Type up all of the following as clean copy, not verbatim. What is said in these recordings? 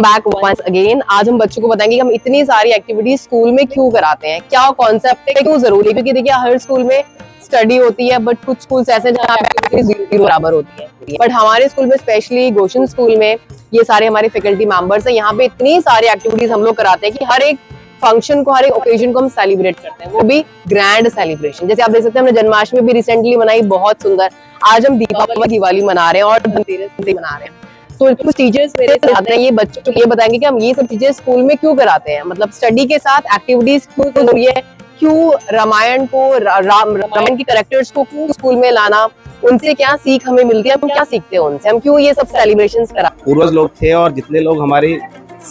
Welcome back once again. आज हम बच्चों को बताएंगे कि हम इतनी सारी एक्टिविटीज स्कूल में क्यों कराते हैं, क्या कॉन्सेप्ट है, क्यों जरूरी है। क्योंकि देखिए हर स्कूल में स्टडी होती है, बट कुछ स्कूल्स ऐसे हैं जहाँ पे जीरो बराबर होती है। बट हमारे स्कूल में, स्पेशली गोशन स्कूल में, ये सारे हमारे फैकल्टी मेंबर्स हैं। यहाँ पे इतनी सारी एक्टिविटीज हम लोग कराते हैं कि हर एक फंक्शन को, हर एक ओकेजन को हम सेलिब्रेट करते हैं, वो भी ग्रैंड सेलिब्रेशन। जैसे आप देख सकते हैं हमने जन्माष्टमी भी रिसेंटली मनाई, बहुत सुंदर। आज हम दिवाली मना रहे हैं और धनतेरस भी मना रहे हैं। तो कुछ टीचर्स मेरे साथ हैं, ये बच्चों को ये बताएंगे कि हम ये सब चीजें स्कूल में क्यों कराते हैं, मतलब स्टडी के साथ एक्टिविटीज क्यों जरूरी है, क्यों रामायण को, रामायण के कैरेक्टर्स को क्यों स्कूल में लाना, उनसे क्या सीख हमें मिलती है, हम क्या सीखते हैं उनसे, हम क्यों ये सब सेलिब्रेशंस कराते हैं। पूर्वज लोग थे और जितने लोग हमारी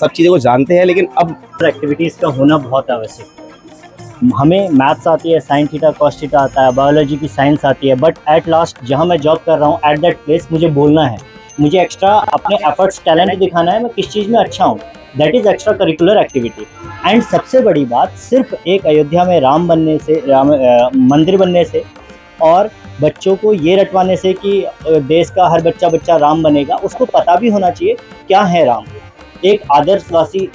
सब चीज़ों को जानते हैं, लेकिन अब एक्टिविटीज़ का होना बहुत आवश्यक है। हमें मैथ्स आती है, साइन थीटा कॉस थीटा आता है, बायोलॉजी की साइंस आती है, बट एट लास्ट जहाँ मैं जॉब कर रहा हूँ, एट दैट प्लेस मुझे बोलना है, मुझे एक्स्ट्रा अपने एफर्ट्स, टैलेंट दिखाना है, मैं किस चीज़ में अच्छा हूँ। That is extra curricular activity. And सबसे बड़ी बात, सिर्फ एक अयोध्या में राम बनने से, मंदिर बनने से और बच्चों को ये रटवाने से कि देश का हर बच्चा राम बनेगा, उसको पता भी होना चाहिए क्या है राम। एक आदर्शवादी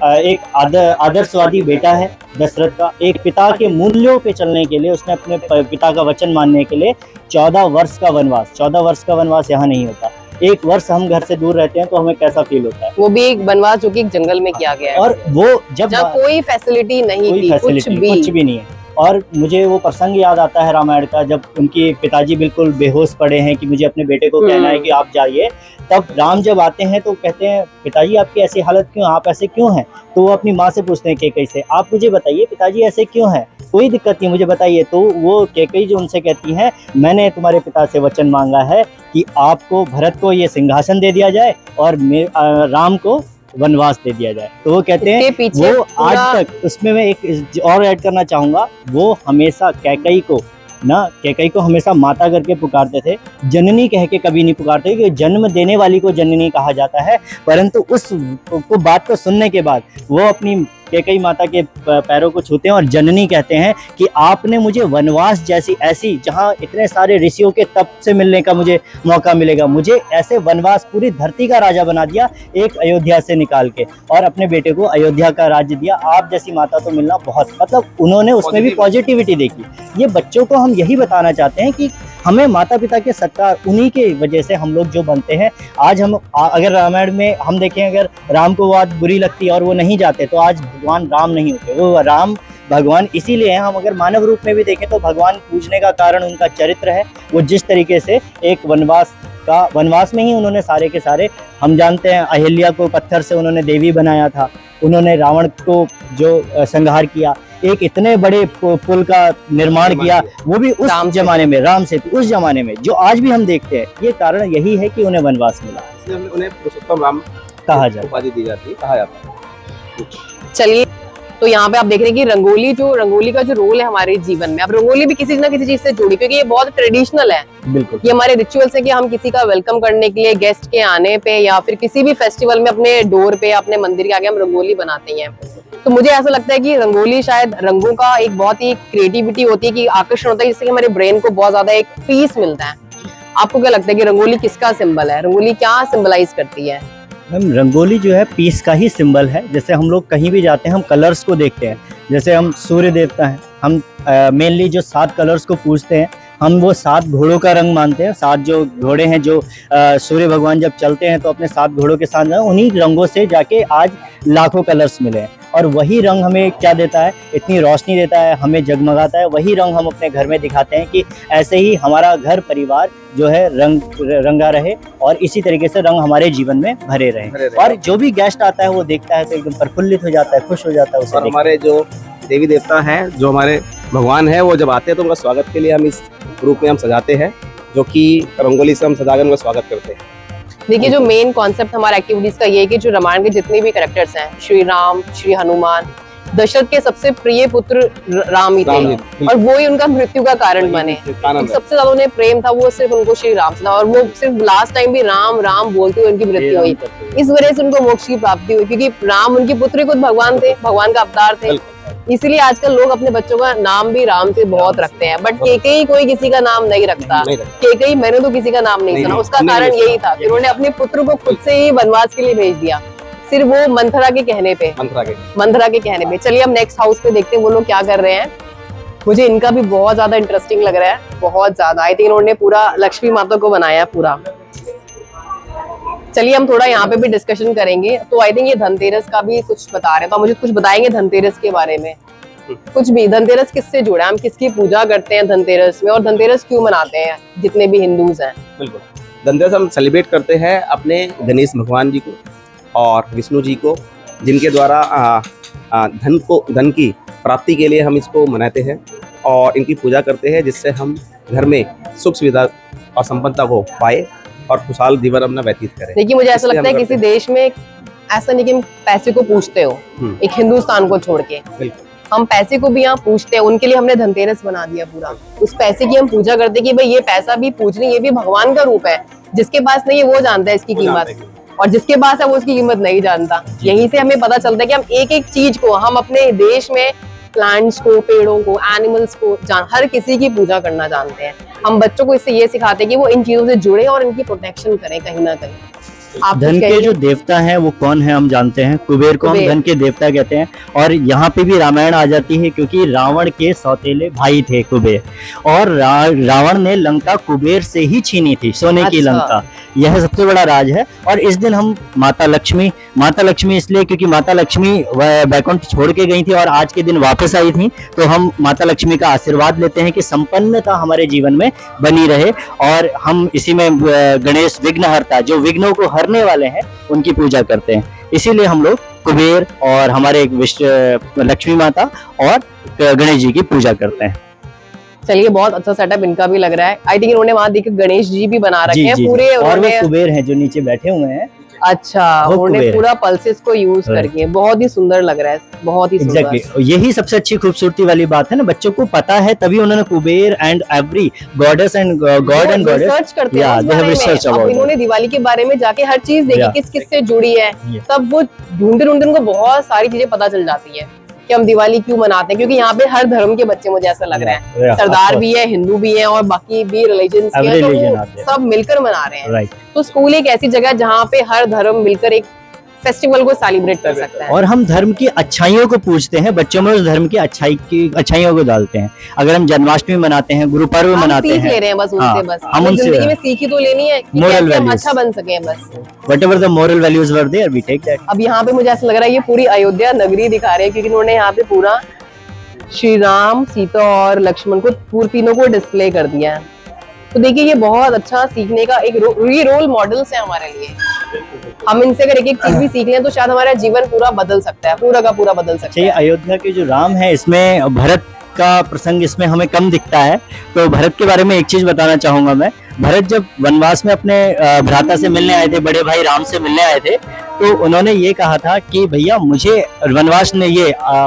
बेटा है दशरथ का। एक पिता के मूल्यों पे चलने के लिए, उसने अपने पिता का वचन मानने के लिए 14 वर्ष का वनवास, 14 वर्ष का वनवास यहाँ नहीं होता। एक वर्ष हम घर से दूर रहते हैं तो हमें कैसा फील होता है, वो भी एक वनवास जो कि एक जंगल में किया गया है, और वो जब कोई फैसिलिटी नहीं थी, कुछ भी नहीं है। और मुझे वो प्रसंग याद आता है रामायण का, जब उनके पिताजी बिल्कुल बेहोश पड़े हैं कि मुझे अपने बेटे को कहना है कि आप जाइए। तब राम जब आते हैं तो कहते हैं, पिताजी आपकी ऐसी हालत क्यों, आप ऐसे क्यों हैं। तो वो अपनी माँ से पूछते हैं कैकई से, आप मुझे बताइए पिताजी ऐसे क्यों हैं, कोई दिक्कत नहीं, मुझे बताइए। तो वो कैकई जो उनसे कहती हैं, मैंने तुम्हारे पिता से वचन मांगा है कि आपको, भरत को ये सिंहासन दे दिया जाए और राम को वनवास दे दिया जाए। तो वो कहते हैं, वो आज तक, उसमें मैं एक और ऐड करना चाहूँगा, वो हमेशा कैकई को हमेशा माता करके पुकारते थे, जननी कह के कभी नहीं पुकारते, क्योंकि जन्म देने वाली को जननी कहा जाता है। परंतु उस बात को सुनने के बाद वो अपनी कैकई माता के पैरों को छूते हैं और जननी कहते हैं कि आपने मुझे वनवास जैसी, ऐसी जहाँ इतने सारे ऋषियों के तप से मिलने का मुझे मौका मिलेगा, मुझे ऐसे वनवास, पूरी धरती का राजा बना दिया एक अयोध्या से निकाल के, और अपने बेटे को अयोध्या का राज्य दिया। आप जैसी माता तो मिलना बहुत, मतलब उन्होंने उसमें भी पॉजिटिविटी देखी। ये बच्चों को हम यही बताना चाहते हैं कि हमें माता पिता के सत्कार, उन्हीं के वजह से हम लोग जो बनते हैं। आज हम अगर रामायण में हम देखें, अगर राम को बात बुरी लगती और वो नहीं जाते, तो आज भगवान राम नहीं होते। वो राम भगवान इसीलिए हैं। हम अगर मानव रूप में भी देखें तो भगवान पूजने का कारण उनका चरित्र है। वो जिस तरीके से एक वनवास में ही उन्होंने सारे के सारे, हम जानते हैं अहिल्या को पत्थर से उन्होंने देवी बनाया था, उन्होंने रावण को जो संहार किया, एक इतने बड़े पुल का निर्माण किया, वो भी उस जमाने में, राम से उस जमाने में, जो आज भी हम देखते हैं। ये कारण यही है कि उन्हें वनवास मिला, उन्हें पुरुषोत्तम राम कहा जाता, उपाधि दी जाती है, कहा जाता है। चलिए, तो यहाँ पे आप देख रहे हैं कि रंगोली का जो रोल है हमारे जीवन में, अब रंगोली भी किसी न किसी चीज से जुड़ी, क्योंकि ये बहुत ट्रेडिशनल है। बिल्कुल, ये हमारे रिचुअल्स है कि हम किसी का वेलकम करने के लिए, गेस्ट के आने पे या फिर किसी भी फेस्टिवल में अपने डोर पे, अपने मंदिर के आगे हम रंगोली बनाते हैं। तो मुझे ऐसा लगता है कि रंगोली शायद रंगों का एक बहुत ही क्रिएटिविटी होती है, कि आकर्षण होता है, जिससे हमारे ब्रेन को बहुत ज्यादा एक पीस मिलता है। आपको क्या लगता है कि रंगोली किसका सिंबल है, रंगोली क्या सिंबलाइज करती है? मैम, रंगोली जो है पीस का ही सिंबल है। जैसे हम लोग कहीं भी जाते हैं, हम कलर्स को देखते हैं। जैसे हम सूर्य देवता हैं, हम मेनली जो 7 कलर्स को पूजते हैं, हम वो 7 घोड़ों का रंग मानते हैं। 7 जो घोड़े हैं, जो सूर्य भगवान जब चलते हैं तो अपने 7 घोड़ों के साथ, उन्हीं रंगों से जाके आज लाखों कलर्स मिले हैं। और वही रंग हमें क्या देता है, इतनी रोशनी देता है, हमें जगमगाता है। वही रंग हम अपने घर में दिखाते हैं कि ऐसे ही हमारा घर परिवार जो है रंगा रहे, और इसी तरीके से रंग हमारे जीवन में भरे रहे। और जो भी गेस्ट आता है वो देखता है तो एकदम प्रफुल्लित हो जाता है, खुश हो जाता है उसे। और हमारे जो देवी देवता हैं, जो हमारे भगवान है, वो जब आते हैं तो उनका स्वागत के लिए हम इस रूप में हम सजाते हैं, जो कि रंगोली से हम सजाकर उनका स्वागत करते हैं। देखिए, जो मेन कॉन्सेप्ट हमारा एक्टिविटीज का ये है कि जो रामायण के जितने भी कैरेक्टर्स हैं, श्री राम, श्री हनुमान, दशरथ के सबसे प्रिय पुत्र राम ही थे, और वो ही उनका मृत्यु का कारण बने। सबसे ज्यादा उन्हें प्रेम था वो सिर्फ उनको श्री राम से था, और वो सिर्फ लास्ट टाइम भी राम राम बोलते हुए उनकी मृत्यु हुई। इस वजह से उनको मोक्ष की प्राप्ति हुई, क्योंकि राम उनके पुत्र खुद भगवान थे, भगवान का अवतार थे। इसीलिए आजकल लोग अपने बच्चों का नाम भी राम से बहुत रखते हैं, बट कैकई कोई किसी का नाम नहीं रखता। कैकई, मैंने तो किसी का नाम नहीं सुना। उसका कारण यही था कि उन्होंने अपने पुत्र को खुद से ही वनवास के लिए भेज दिया। सिर्फ वो मंथरा के कहने पे, मंथरा के कहने पे। चलिए हम नेक्स्ट हाउस पे देखते हैं वो लोग क्या कर रहे हैं। मुझे इनका भी बहुत ज्यादा इंटरेस्टिंग लग रहा है, बहुत ज्यादा। आई थिंक इन्होंने पूरा लक्ष्मी माता को बनाया पूरा। चलिए हम थोड़ा यहाँ पे भी डिस्कशन करेंगे। तो आई थिंक ये धनतेरस का भी कुछ बता रहे हैं, तो मुझे कुछ बताएंगे धनतेरस के बारे में? कुछ भी, धनतेरस किससे जुड़ा है, हम किसकी पूजा करते हैं धनतेरस में, और धनतेरस क्यों मनाते हैं जितने भी हिंदूज हैं? बिल्कुल, धनतेरस हम सेलिब्रेट करते हैं अपने गणेश भगवान जी को और विष्णु जी को, जिनके द्वारा धन की प्राप्ति के लिए हम इसको मनाते हैं और इनकी पूजा करते हैं, जिससे हम घर में सुख सुविधा और संपन्नता को पाए और खुशहाल जीवन अपना व्यतीत करें। देखिए मुझे ऐसा लगता है किसी देश में ऐसा नहीं कि हम पैसे को पूछते हो, एक हिंदुस्तान को छोड़ के हम पैसे को भी यहाँ पूछते हैं। उनके लिए हमने धनतेरस बना दिया पूरा। उस पैसे की हम पूजा करते हैं कि भाई ये पैसा भी पूजनीय, ये भी भगवान का रूप है। जिसके पास नहीं है वो जानता है इसकी कीमत, और जिसके पास है वो उसकी कीमत नहीं जानता। यहीं से हमें पता चलता है कि हम एक एक चीज को, हम अपने देश में प्लांट्स को, पेड़ों को, एनिमल्स को हर किसी की पूजा करना जानते हैं। हम बच्चों को इससे ये सिखाते हैं कि वो इन चीजों से जुड़े और इनकी प्रोटेक्शन करें कहीं ना कहीं। आप धन के जो देवता हैं वो कौन है हम जानते हैं, कुबेर को हम धन के देवता कहते हैं। और यहाँ पे भी रामायण आ जाती है, क्योंकि रावण के सौतेले भाई थे कुबेर, और रावण ने लंका कुबेर से ही छीनी थी, सोने की लंका। यह सबसे बड़ा राज है। और इस दिन हम माता लक्ष्मी इसलिए क्योंकि माता लक्ष्मी बैकुंठ छोड़ के गई थी और आज के दिन वापस आई थी, तो हम माता लक्ष्मी का आशीर्वाद लेते हैं कि संपन्नता हमारे जीवन में बनी रहे। और हम इसी में गणेश विघ्नहर्ता, जो विघ्नों को हरने वाले हैं, उनकी पूजा करते हैं। इसीलिए हम लोग कुबेर और हमारे लक्ष्मी माता और गणेश जी की पूजा करते हैं। चलिए बहुत अच्छा सेटअप इनका भी लग रहा है। आई थिंक इन्होंने वहां देखिए गणेश जी भी बना रखे हैं पूरे, और वो कुबेर हैं जो नीचे बैठे हुए हैं। अच्छा, उन्होंने पूरा पल्सेस को यूज करके बहुत ही सुंदर लग रहा है, बहुत ही सुंदर। एग्जैक्टली, यही सबसे अच्छी खूबसूरती वाली बात है ना, बच्चों को पता है तभी उन्होंने Kuber and every goddess and God and goddess research करते हैं उस बारे में। इन्होंने दिवाली के बारे में जाके हर चीज देखी, किस किस से जुड़ी है, तब वो ढूंढते उनको बहुत सारी चीजें पता चल जाती है कि हम दिवाली क्यों मनाते हैं। क्योंकि यहाँ पे हर धर्म के बच्चे, मुझे ऐसा लग रहा है, सरदार भी है, हिंदू भी है और बाकी भी रिलीजन के हैं, तो सब मिलकर मना रहे हैं। तो स्कूल एक ऐसी जगह है जहाँ पे हर धर्म मिलकर एक फेस्टिवल को सेलिब्रेट कर सकता है। और हम धर्म की अच्छाइयों को पूछते हैं, बच्चों में उस धर्म की अच्छाइयों को डालते हैं। अगर हम जन्माष्टमी मनाते हैं, गुरु पर्व मनाते हैं, सीख ले रहे हैं बस उनसे, बस हम उनसे जिंदगी में सीख ही तो लेनी है कि कैसे हम अच्छा बन सके बस। Whatever the moral values were there, we take that. अब यहाँ पे मुझे ऐसा लग रहा है ये पूरी अयोध्या नगरी दिखा रहे हैं, क्योंकि इन्होंने यहाँ पे पूरा श्री राम, सीता और लक्ष्मण को तीनों को डिस्प्ले कर दिया है। तो देखिए ये बहुत अच्छा सीखने का एक रोल मॉडल्स है हमारे लिए। हम इनसे अगर एक एक चीज भी सीख लें तो शायद हमारा जीवन पूरा बदल सकता है, पूरा का पूरा बदल सकता है। अयोध्या के जो राम है, इसमें भरत का प्रसंग इसमें हमें कम दिखता है। तो भरत के बारे में एक चीज बताना चाहूंगा मैं। भरत जब वनवास में अपने भ्राता से मिलने आए थे, बड़े भाई राम से मिलने आए थे, तो उन्होंने ये कहा था कि भैया मुझे वनवास में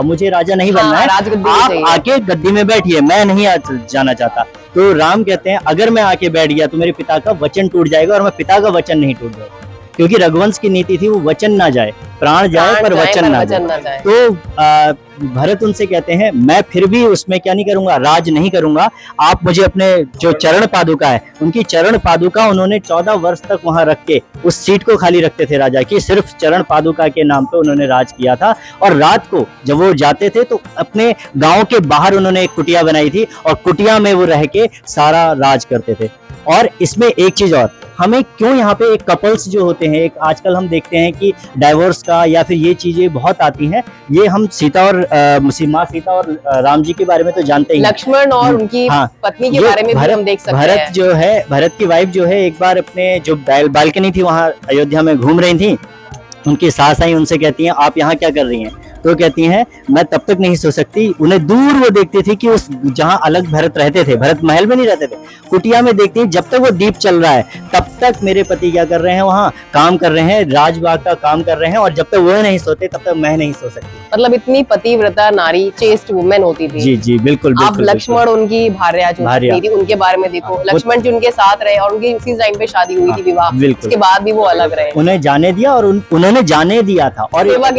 मुझे राजा नहीं बनना है, आप आके गद्दी में बैठिए, मैं नहीं जाना चाहता। तो राम कहते हैं अगर मैं आके बैठ गया तो मेरे पिता का वचन टूट जाएगा, और मैं पिता का वचन नहीं टूट जाएगा, क्योंकि रघुवंश की नीति थी वो वचन ना जाए, प्राण जाए पर वचन ना जाए। तो भरत उनसे कहते हैं मैं फिर भी उसमें क्या नहीं करूंगा, राज नहीं करूंगा। आप मुझे अपने जो चरण पादुका है, उनकी चरण पादुका उन्होंने 14 वर्ष तक वहां रख के उस सीट को खाली रखते थे राजा की, सिर्फ चरण पादुका के नाम पे उन्होंने राज किया था। और रात को जब वो जाते थे तो अपने गांव के बाहर उन्होंने एक कुटिया बनाई थी, और कुटिया में वो रह के सारा राज करते थे। और इसमें एक चीज और, हमें क्यों यहाँ पे एक कपल्स जो होते हैं, एक आजकल हम देखते हैं कि डाइवोर्स का या फिर ये चीजें बहुत आती हैं, ये हम सीता और माँ सीता और राम जी के बारे में तो जानते ही, लक्ष्मण और उनकी पत्नी के बारे में भी हम देख सकते हैं। भरत जो है, भरत की वाइफ जो है, एक बार अपने जो बालकनी थी वहां अयोध्या में घूम रही थी, उनकी सास आई, उनसे कहती हैं आप यहाँ क्या कर रही हैं? तो कहती हैं मैं तब तक नहीं सो सकती। उन्हें दूर वो देखती थी कि उस जहाँ अलग भरत रहते थे, भरत महल में नहीं रहते थे, कुटिया में देखती हैं, जब तक वो दीप चल रहा है तब तक मेरे पति क्या कर रहे हैं, वहाँ काम कर रहे हैं, राजबाग का काम कर रहे हैं, और जब तक वो नहीं सोते तब तक मैं नहीं सो सकती। मतलब इतनी पतिव्रता नारी, चेस्ट वुमेन होती थी। जी जी बिल्कुल। आप लक्ष्मण उनकी भार्या जो थी उनके बारे में देखो, लक्ष्मण जी उनके साथ रहे और उनकी उसी टाइम पे शादी हुई थी, विवाह, उसके बाद भी वो अलग रहे। उन्हें जाने दिया, और उन्होंने जाने दिया था और सेवा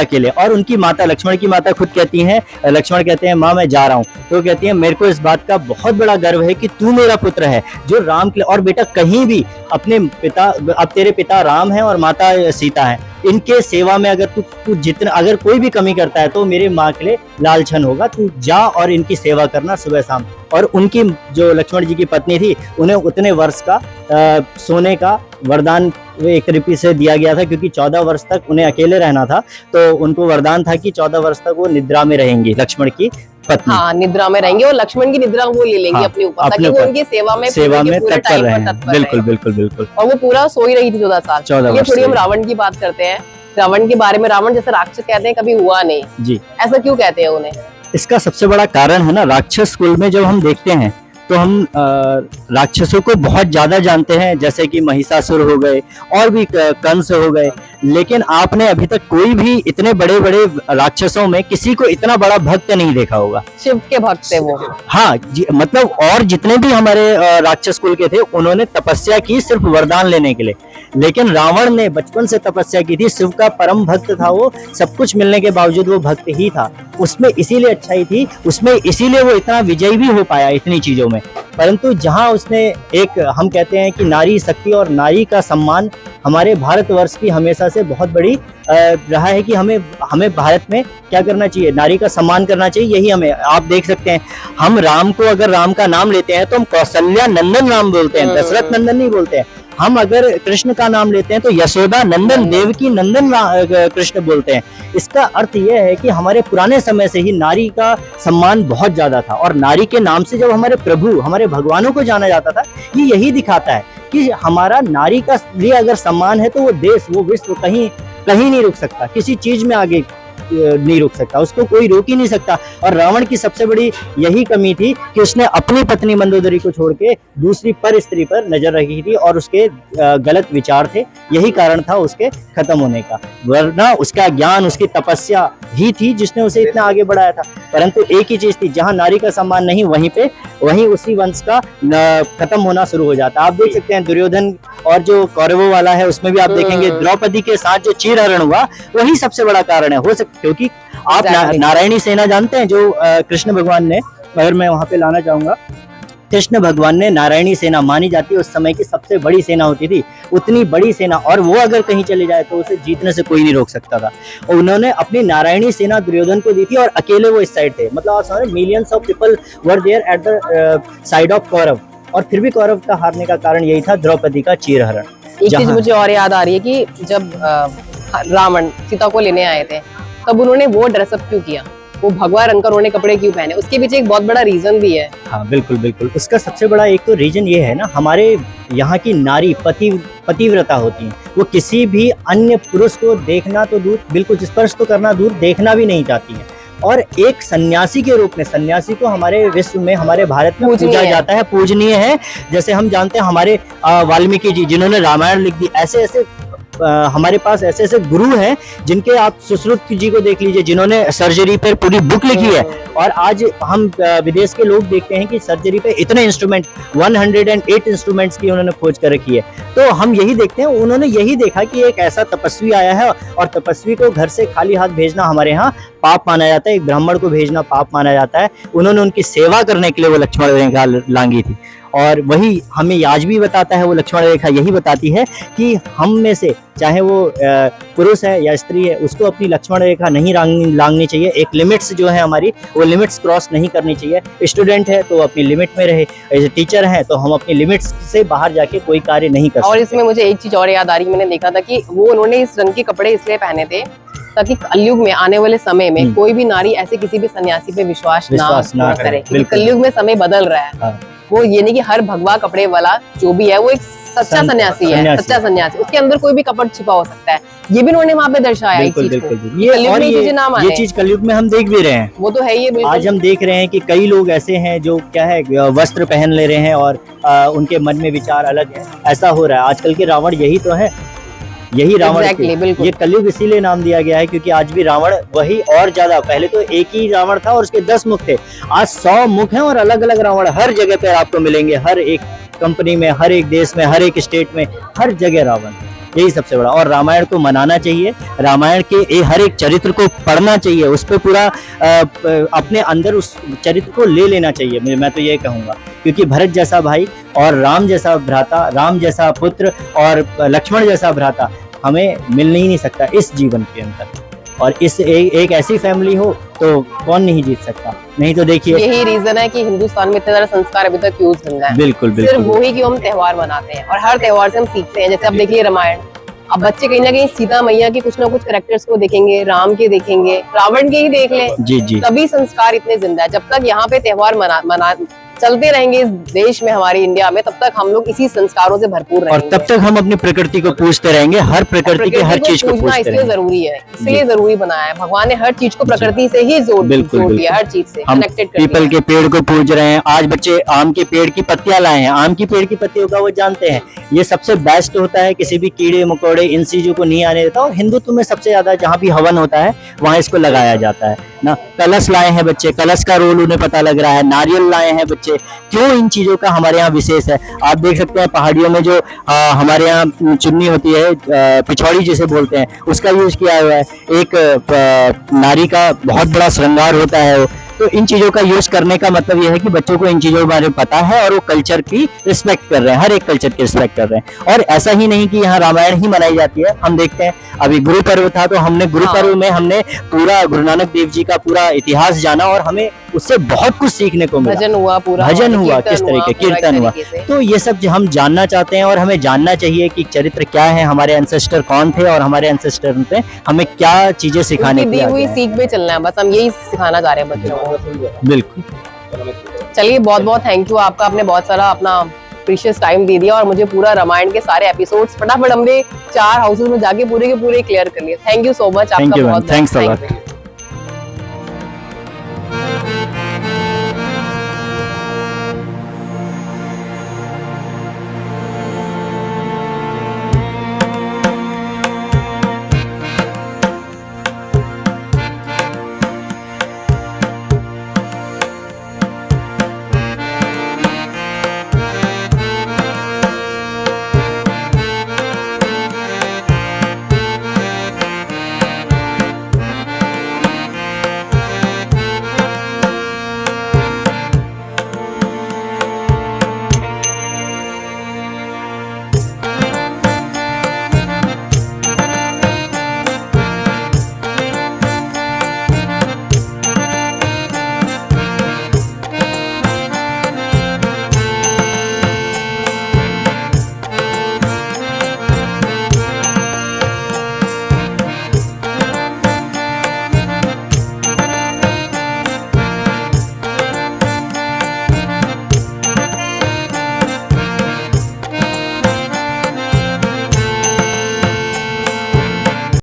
के लिए, और उनकी माता, लक्ष्मण की माता खुद कहती हैं, लक्ष्मण कहते हैं माँ मैं जा रहा हूँ, तो कहती है मेरे को इस बात का बहुत बड़ा गर्व है कि तू मेरा पुत्र है जो राम के, और बेटा कहीं भी अपने पिता, अब तेरे पिता राम है और माता सीता है, इनके सेवा में अगर तू जितना, अगर कोई भी कमी करता है तो मेरे माँ के लिए लालछन होगा, तू जा और इनकी सेवा करना सुबह शाम। और उनकी जो लक्ष्मण जी की पत्नी थी, उन्हें उतने वर्ष का सोने का वरदान एक तरीके से दिया गया था, क्योंकि 14 वर्ष तक उन्हें अकेले रहना था, तो उनको वरदान था कि 14 वर्ष तक वो निद्रा में रहेंगी, लक्ष्मण की पत्नी। हाँ, निद्रा में रहेंगे और लक्ष्मण की निद्रा वो ले लेंगी हाँ, अपने ऊपर, ताकि वो उनकी सेवा में तत्पर रहे। बिल्कुल बिल्कुल बिल्कुल। और वो पूरा सो ही रही थी 14 साल। 14 ये वर्ष थोड़ी हम से। रावण की बात करते हैं, रावण के बारे में। रावण जैसे राक्षस कहते हैं कभी हुआ नहीं जी, ऐसा क्यों कहते हैं उन्हें? इसका सबसे बड़ा कारण है ना, राक्षस कुल में जब हम देखते हैं तो हम राक्षसों को बहुत ज्यादा जानते हैं, जैसे कि महिषासुर हो गए और भी कंस हो गए, लेकिन आपने अभी तक कोई भी इतने बड़े बड़े राक्षसों में किसी को इतना बड़ा भक्त नहीं देखा होगा। शिव के भक्त थे वो। हाँ मतलब, और जितने भी हमारे राक्षस कुल के थे उन्होंने तपस्या की सिर्फ वरदान लेने के लिए, लेकिन रावण ने बचपन से तपस्या की थी, शिव का परम भक्त था वो, सब कुछ मिलने के बावजूद वो भक्त ही था, उसमें इसीलिए अच्छाई थी, उसमें इसीलिए वो इतना विजयी भी हो पाया इतनी चीजों में। परंतु जहां उसने एक, हम कहते हैं कि नारी शक्ति और नारी का सम्मान हमारे भारतवर्ष की हमेशा से बहुत बड़ी रहा है कि हमें भारत में क्या करना चाहिए, नारी का सम्मान करना चाहिए। यही हमें, आप देख सकते हैं, हम राम को अगर राम का नाम लेते हैं तो हम कौशल्या नंदन राम बोलते हैं, दशरथ नंदन नहीं बोलते हैं। हम अगर कृष्ण का नाम लेते हैं तो यशोदा नंदन, देवकी नंदन कृष्ण बोलते हैं। इसका अर्थ यह है कि हमारे पुराने समय से ही नारी का सम्मान बहुत ज्यादा था, और नारी के नाम से जब हमारे प्रभु, हमारे भगवानों को जाना जाता था, ये यही दिखाता है कि हमारा नारी का लिए अगर सम्मान है तो वो देश, वो विश्व कहीं नहीं रुक सकता, किसी चीज में आगे नहीं रुक सकता, उसको कोई रोक ही नहीं सकता। और रावण की सबसे बड़ी यही कमी थी कि उसने अपनी पत्नी मंदोदरी को छोड़ के दूसरी पर स्त्री पर नजर रखी थी, और उसके गलत विचार थे, यही कारण था उसके खत्म होने का, वरना उसका ज्ञान, उसकी तपस्या ही थी जिसने उसे इतना आगे बढ़ाया था। परंतु एक ही चीज थी, जहां नारी का सम्मान नहीं, वहीं उसी वंश का खत्म होना शुरू हो जाता। आप देख सकते हैं दुर्योधन और जो कौरवों वाला है उसमें भी आप देखेंगे द्रौपदी के साथ जो चीरहरण हुआ, वही सबसे बड़ा कारण है। हो सकता, क्योंकि आप नारायणी सेना जानते हैं जो कृष्ण भगवान ने, अगर मैं वहां पे लाना चाहूंगा, कृष्ण भगवान ने नारायणी सेना मानी जाती है, उस समय की सबसे बड़ी सेना होती थी, उतनी बड़ी सेना, और वो अगर कहीं चले जाए तो उसे जीतने से कोई नहीं रोक सकता था। और उन्होंने अपनी नारायणी सेना दुर्योधन को दी थी, और अकेले वो इस साइड थे, मतलब आप समझ, millions of people were there at the side of Kaurava, और फिर भी कौरव का हारने का कारण यही था, द्रौपदी का चीरहरण। एक चीज मुझे और याद आ रही है कि जब रावण सीता को लेने आए थे तब उन्होंने वो ड्रेसअप क्यों किया, वो भगवा रंग का उन्होंने कपड़े क्यों पहने, उसके पीछे एक बहुत बड़ा रीजन भी है। हाँ बिल्कुल बिल्कुल, उसका सबसे बड़ा एक तो रीजन ये है ना, हमारे यहाँ की नारी पतिव्रता होती है, वो किसी भी अन्य पुरुष को देखना तो दूर, बिल्कुल स्पर्श तो करना दूर, देखना भी नहीं चाहती है। और एक सन्यासी के रूप में, सन्यासी को हमारे विश्व में, हमारे भारत में पूजा जाता है, पूजनीय है। जैसे हम जानते हैं हमारे वाल्मीकि जी जिन्होंने रामायण लिख दी, ऐसे ऐसे हमारे पास ऐसे ऐसे गुरु हैं जिनके, आप सुश्रुत जी को देख लीजिए जिन्होंने सर्जरी पर पूरी बुक लिखी है, और आज हम विदेश के लोग देखते हैं कि सर्जरी पे इतने इंस्ट्रूमेंट, 108 इंस्ट्रूमेंट्स की उन्होंने खोज कर रखी है। तो हम यही देखते हैं, उन्होंने यही देखा कि एक ऐसा तपस्वी आया है, और तपस्वी को घर से खाली हाथ भेजना हमारे यहाँ पाप माना जाता है, एक ब्राह्मण को भेजना पाप माना जाता है। उन्होंने उनकी सेवा करने के लिए वो लक्ष्मण रेखा लांगी थी, और वही हमें आज भी बताता है, वो लक्ष्मण रेखा यही बताती है कि हम में से चाहे वो पुरुष है या स्त्री है, उसको अपनी लक्ष्मण रेखा नहीं लांघनी चाहिए। एक लिमिट्स जो है हमारी, वो लिमिट्स क्रॉस नहीं करनी चाहिए। स्टूडेंट है तो अपनी लिमिट में रहे, टीचर है तो हम अपनी लिमिट्स से बाहर जाके कोई कार्य नहीं कर सकते। और इसमें मुझे एक चीज और याद आ रही, मैंने देखा था कि वो उन्होंने इस रंग के कपड़े इसलिए पहने थे ताकि कलयुग में, आने वाले समय में कोई भी नारी ऐसे किसी भी सन्यासी पे विश्वास ना करे, क्योंकि कलयुग में समय बदल रहा है। हाँ। वो ये नहीं कि हर भगवा कपड़े वाला जो भी है वो एक सच्चा सन्यासी है, सच्चा सन्यासी, उसके अंदर कोई भी कपट छिपा हो सकता है। ये भी उन्होंने वहाँ पे दर्शाया इस चीज को। ये चीज कलयुग में हम देख भी रहे हैं, वो तो है ही। आज हम देख रहे हैं कि कई लोग ऐसे हैं जो क्या है, वस्त्र पहन ले रहे हैं और उनके मन में विचार अलग है, ऐसा हो रहा है। आजकल के रावण यही तो है, यही रावण ये कलयुग इसीलिए नाम दिया गया है क्योंकि आज भी रावण वही, और ज्यादा, पहले तो एक ही रावण था और उसके 10 मुख थे, आज 100 मुख हैं, और अलग अलग रावण हर जगह पे आपको मिलेंगे, हर एक कंपनी में, हर एक देश में, हर एक स्टेट में, हर जगह रावण। यही सबसे बड़ा। और रामायण को मनाना चाहिए, रामायण के हर एक चरित्र को पढ़ना चाहिए, उस पर पूरा अपने अंदर उस चरित्र को ले लेना चाहिए। मैं तो ये कहूँगा, क्योंकि भरत जैसा भाई और राम जैसा भ्राता, राम जैसा पुत्र और लक्ष्मण जैसा भ्राता हमें मिल ही नहीं सकता इस जीवन के अंदर। और इस एक ऐसी फैमिली हो तो कौन नहीं जीत सकता। नहीं तो देखिए, यही रीजन है कि हिंदुस्तान में इतने सारे संस्कार अभी तक यूज नहीं है। बिल्कुल सिर्फ बिल्कुल वही कि हम त्योहार मनाते हैं और हर त्योहार से हम सीखते हैं। जैसे अब देखिए रामायण, अब बच्चे कहीं ना कहीं सीता मैया के कुछ ना कुछ कैरेक्टर्स को देखेंगे, राम के देखेंगे, रावण के ही देख लें, जी जी तभी संस्कार इतने जिंदा है। जब तक यहाँ पे त्योहार मना चलते रहेंगे इस देश में, हमारी इंडिया में, तब तक हम लोग इसी संस्कारों से भरपूर और रहेंगे। तब तक हम अपनी प्रकृति को पूजते रहेंगे, हर प्रकृति के हर चीज को पूजना पूजते इसलिए रहेंगे। जरूरी है, इसलिए जरूरी बनाया है। भगवान ने हर चीज को प्रकृति से ही जोड़ दिया, हर चीज से हम कनेक्टेड कर पीपल दिया। के पेड़ को पूज रहे हैं, आज बच्चे आम के पेड़ की पत्तियां लाए हैं, आम की पेड़ की पत्तियों का वो जानते हैं, ये सबसे बेस्ट होता है। किसी भी कीड़े मकोड़े इन चीजों को नहीं आने देता। और हिंदुत्व में सबसे ज्यादा जहाँ भी हवन होता है वहाँ इसको लगाया जाता है ना। कलश लाए हैं बच्चे, कलश का रोल उन्हें पता लग रहा है। नारियल लाए हैं बच्चे, क्यों इन चीजों का हमारे यहाँ विशेष है। आप देख सकते हैं पहाड़ियों में जो हमारे यहाँ चुन्नी होती है, पिछौड़ी जिसे बोलते हैं, उसका यूज किया हुआ है। एक नारी का बहुत बड़ा श्रृंगार होता है वो। तो इन चीजों का यूज करने का मतलब यह है कि बच्चों को इन चीजों के बारे में पता है और वो कल्चर की रिस्पेक्ट कर रहे हैं, हर एक कल्चर की रिस्पेक्ट कर रहे हैं। और ऐसा ही नहीं कि यहाँ रामायण ही मनाई जाती है। हम देखते हैं अभी गुरु पर्व था, तो हमने गुरु पर्व में हमने पूरा गुरु नानक देव जी का पूरा इतिहास जाना और हमें उससे बहुत कुछ सीखने को मिला। भजन हुआ पूरा, भजन हुआ, किस कीर्तन तरीके हुआ, कीर्तन हुआ। पूरा एक तरीके से। तो ये सब जो हम जानना चाहते हैं और हमें जानना चाहिए कि चरित्र क्या है, हमारे एंसेस्टर कौन थे और हमारे एंसेस्टर ने हमें क्या चीजें सिखाने उनकी के दी हुई लिए। सीख पे चलना है, बस हम यही सिखाना चाह रहे हैं बच्चों को। बिल्कुल। चलिए बहुत बहुत थैंक यू आपका, आपने बहुत सारा अपना प्रीशियस टाइम दे दिया और मुझे पूरा रामायण के सारे एपिसोड्स फटाफट हमने 4 हाउसेस में जाके पूरे के पूरे क्लियर कर लिए। थैंक यू सो मच आपका, थैंक यू मैम, बहुत थैंक्स अ लॉट।